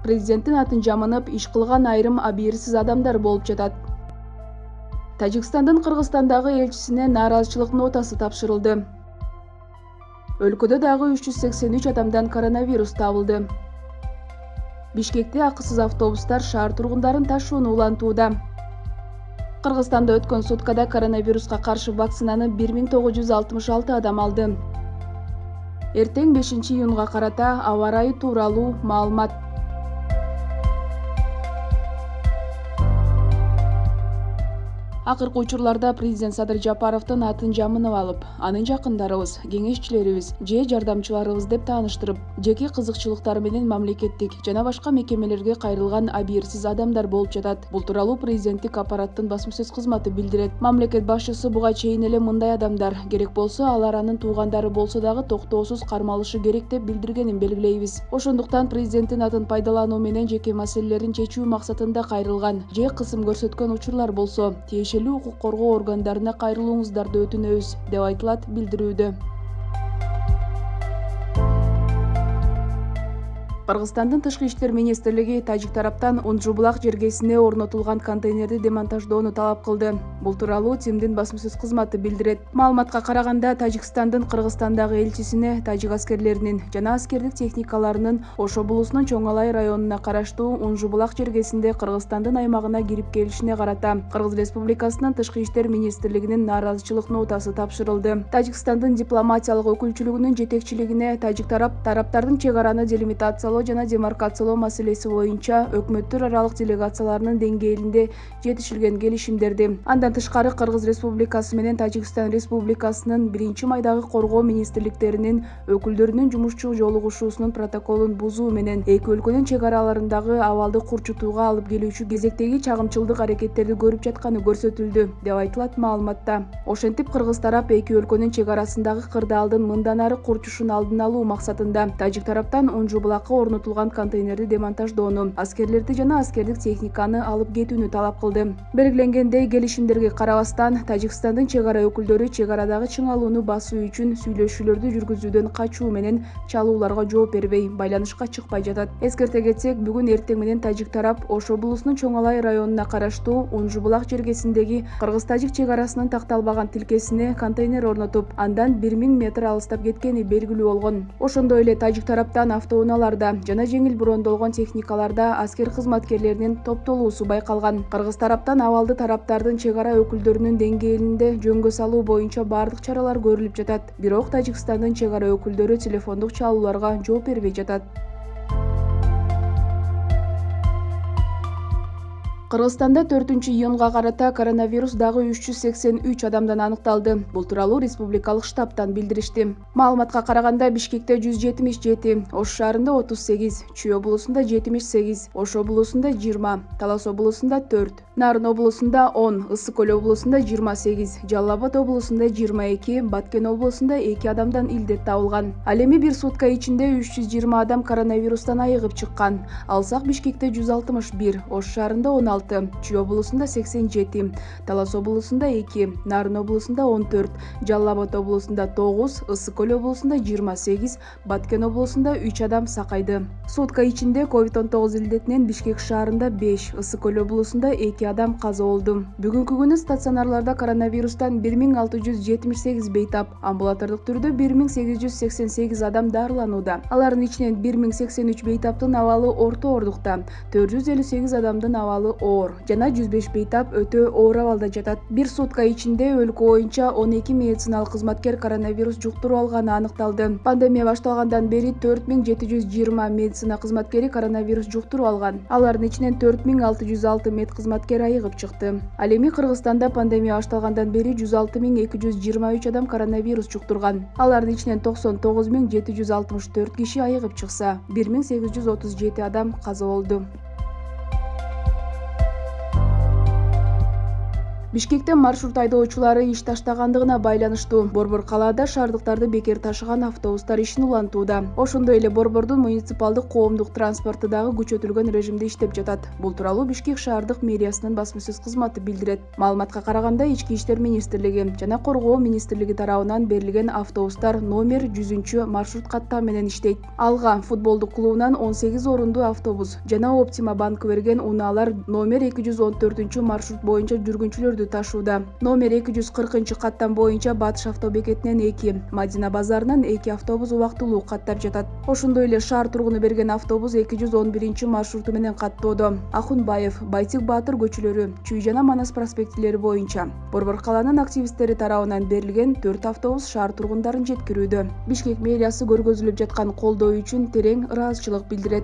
Президенттин атын жаманып иш кылган айрым абийирсиз адамдар болуп жатат. Тажикстандын Кыргызстандагы элчисине нааразычылык нотасы тапшырылды. Өлкөдө дагы 383 адамдан коронавирус табылды. Бишкекте акысыз автобустар шаар тургундарын ташууну улантууда. Кыргызстанда өткөн суткада коронавируска каршы вакцинаны 1966 адам алды. Эртең 5-июнга карата аба ырайы тууралуу маалымат. Акыркы учурларда президент Садыр Жапаровдун атын жамынып алып, анын жакындарыбыз, кеңешчилерибиз же жардамчыларыбыз деп тааныштырып, жеке кызыкчылыктары менен мамлекеттик жана башка мекемелерге кайрылган абийирсиз адамдар болуп жатат. Бул тууралуу президенттик аппараттын басма-сөз кызматы билдирет. Мамлекет башчысы буга чейин эле мындай адамдар керек болсо алар анын туугандары болсо дагы токтоосуз кармалышы керек деп билдиргенин белгилейбиз. Ошондуктан президенттин атын пайдалануу менен жеке маселелерин чечүү максатында кайрылган же кысым көрсөткөн учурлар болсо тиешелүү укук коргоо органдарына кайрылууңуздарды өтүнөбүз, деп айтылат билдирүүдө. Кыргызстандын Тышкы иштер министрлиги тажик тараптан Унжу-Булак жергесине орнотулган контейнерди демонтаждоону талап кылды. Бул тууралуу ТИМдин басма-сөз кызматы билдирет. Маалыматка караганда, Тажикстандын Кыргызстандагы элчисине тажик аскерлеринин жана аскердик техникаларынын Ош облусунун Чоң Алай районуна караштуу Унжу-Булак жергесинде Кыргызстандын аймагына кирип келишине карата Кыргыз Республикасынын Тышкы иштер министрлигинин нааразычылык нотасы тапшырылды. Тажикстандын дипломатиялык өкүлчүлүгүнүн жетекчилигине тажик тараптардын чек араны делимитациялоо жана демаркациялоо маселеси боюнча өкмөттөр аралык делегацияларынын деңгээлинде жетишилген келишимдерди. Андан тышкары Кыргыз Республикасы менен Тажикстан Республикасынын 1-майдагы коргоо министрликтеринин өкүлдөрүнүн жумушчу жолугушуусунун протоколун бузуу менен эки өлкөнүн чек араларындагы абалды курчутууга алып келүүчү кезектеги чагымчылдык аракеттерди көрүп жатканы көрсөтүлдү, деп айтылат маалыматта. Ошентип Кыргыз тарап эки өлкөнүн чек арасындагы кырдаалдын мындан ары курчушун алдын алуу максатында тажик тараптан Унжу-Булакка орнотулган контейнерди демонтаждоону, аскерлерди жана аскердик техниканы алып кетүүнү талап кылды. Белгиленгендей, келишимдерге карабастан Тажикстандын чек ара өкүлдөрү чек арадагы чыңалууну басуу үчүн сүйлөшүүлөрдү жүргүзүүдөн качуу менен чалууларга жооп бербей, байланышка чыкпай жатат. Эскерте кетсек, бүгүн эртең менен тажик тарап Ош облусунун Чоң Алай районуна караштуу Унжу-Булак жергесиндеги кыргыз-тажик чек арасынын такталбаган тилкесине контейнер орнотуп, андан 1000 метр алыстап кеткени белгилүү болгон. Ошондой эле тажик тараптан автоунааларда жана жеңил брондолгон техникаларда аскер кызматкерлеринин топтолуусу байкалган. Кыргыз тараптан абалды тараптардын чек ара өкүлдөрүнүн деңгээлинде жөнгө салуу боюнча бардык чаралар көрүлүп жатат. Бирок Тажикстандын чек ара өкүлдөрү телефондук чалууларга жооп бербей жатат. Кыргызстанда 4-июнга карата коронавирус дагы 383 адамдан аныкталды. Бул тууралуу республикалык штабтан билдиришти. Маалыматка караганда, Бишкекте 177, Ош шаарында 38, Чүй облусунда 78, Ош облусунда 20, Талас облусунда 4, Нарын облусунда 10, Ысык Көл облусунда 28, Жалал Абад облусунда 22, Баткен облусунда 2 адамдан илдет табылган. Ал эми бир сутка ичинде 320 адам коронавирустан айыгып чыккан. Алсак Бишкекте 161, Ош шаарында 16, Чүй облусунда 87, Талас облусунда 2, Нарын облусунда 14, Жалал Абад облусунда 9, Ысык Көл облусунда 28, Баткен облусунда 3 адам сакайды. Сутка ичинде COVID-19 илдетинен Бишкек шаарында 5, Ысык Көл облусунда 2 адам каза болду. Бүгүнкү күнү стационарларда коронавирустан 1678 бейтап, амбулатордук түрдө 1888 адам дарыланууда. Алардын ичинен 1083 бейтаптын абалы орто оордукта, 458 адамдын абалы оор жана 105 бейтап өтө оор абалда жатат. Бир сутка ичинде өлкө боюнча 12 медициналык кызматкер коронавирус жуктуруп алганы аныкталды. Пандемия башталгандан бери 4720 медицина кызматкери коронавирус жуктуруп алган. Алардын ичинен 4606 мед кызматкер айыгып чыкты. Ал эми Кыргызстанда пандемия башталгандан бери 106223 адам коронавирус жуктурган. Алардын ичинен 99764 киши айыгып чыкса, 1837 адам каза болду. Бишкекте маршрут айдоочулары иш таштагандыгына байланыштуу Борбор калаада шаардыктарды бекер ташыган автобустар ишин улантууда. Ошондой эле Борбордун муниципалдык коомдук транспорту дагы күчөтүлгөн режимде иштеп жатат. Бул тууралуу Бишкек шаардык мэриясынын басма сөз кызматы билдирет. Маалыматка караганда Ички иштер министрлиги жана Коргоо министрлиги тарабынан берилген автобустар номер 100 маршрут каттам менен иштейт. Алга футболдук клубунан 18 орундуу автобус жана Оптима банкы берген унаалар номер 214 маршрут боюнча жүргүнчүлөрдү ташууда. Номер 240 каттам боюнча Батыш автобекетинен 2, Мадина базарынан 2 автобус убактылуу каттап жатат. Ошондой эле шаар тургуну берген автобус 211 маршруту менен каттоодо. Ахунбаев, Байтик Баатыр көчөлөрү, Чүй жана Манас проспектилери боюнча. Борбор калаанын активисттери тарабынан берилген 4 автобус шаар тургундарын жеткирүүдө. Бишкек мэриясы көргөзүлүп жаткан колдоо үчүн терең ыраазычылык билдирет.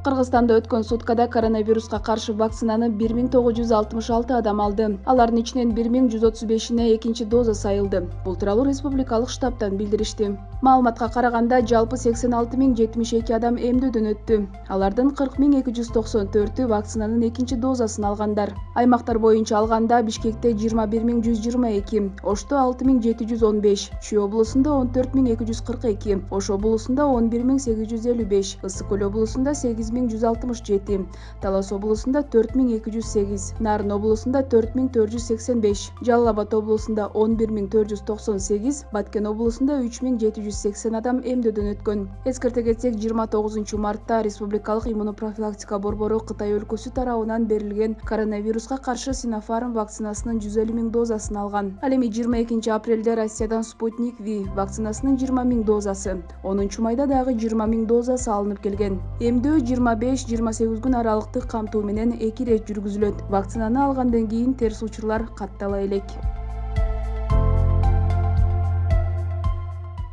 Кыргызстанда өткөн суткада коронавируска каршы вакцинаны 1966 адам алды. Алардын ичинен 1135-ине экинчи доза сайылды. Бул тууралуу республикалык штабтан билдиришти. Маалыматка караганда жалпы 86.072 адам эмдөөдөн өттү. Алардын 40.294-ü вакцинанын экинчи дозасын алгандар. Аймактар боюнча алганда Бишкекте 21.122, Ошто 6.715, Чүй облусунда 14.242, Ош облусунда 11.855, Ысык Көл облусунда 8.167, Талас облусунда 4.208, Нарын облусунда 4.485, Жалал Абад облусунда 11.498, Баткен облусунда 3.780 адам эмдөөдөн өткөн. Эскерте кетсек, 29 мартта Республикалык иммунопрофилактика борбору Кытай өлкөсү тарабынан берилген коронавируска каршы Sinopharm вакцинасынын 150.000 дозасын алган. Ал эми 22 апрелде Россиядан Спутник V вакцинасынын 20.000 дозасы, 10 майда дагы 20.000 дозасы алынып келген. Эмдөө 25-28 күн аралыктык камтуу менен 2 ирет жүргүзүлөт. Вакцинаны алгандан кийин терс учурлар каттала элек.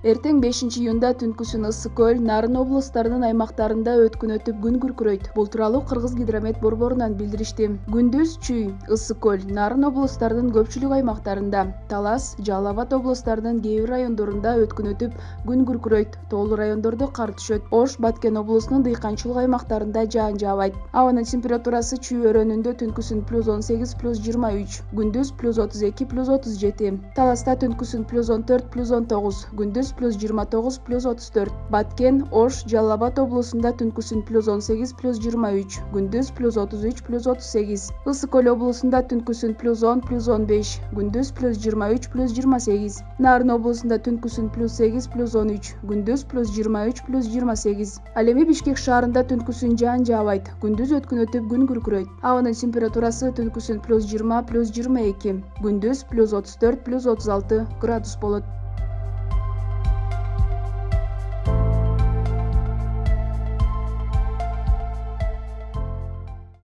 Эртең 5 июнда түнкүсүн Ысык Көл, Нарын облустарынын аймактарында өткөн өтүп күн күркүрөйт. Бул тууралуу Кыргыз гидромет борборунан билдиришти. Күндүз Чүй, Ысык Көл, Нарын облустарынын көпчүлүк аймактарында, Талас, Жалал Абад облустарынын кээ бир райондорунда өткөн өтүп күн күркүрөйт. Тоолуу райондордо кар түшөт. Ош, Баткен облусунун дыйканчылык аймактарында жаан жаабайт. Абанын температурасы Чүй өрөөнүндө түнкүсүн +18, +23, күндүз +32, +37. Таласта түнкүсүн +14, +19, күндүз +29, +34. Баткен, Ош, Жалал Абад облусунда түнкүсүн +18, +23, күндүз +33, +38. Ысык Көл облусунда түнкүсүн +10, +15, күндүз +23, +28. Нарын облусунда түнкүсүн +8, +13, күндүз +23, +28. Ал эми Бишкек шаарында түнкүсүн жаан жаабайт, күндүз өткөн өтүп күн күркүрөйт. Абанын температурасы түнкүсүн +20, +22, күндүз +34, +36 градус болот.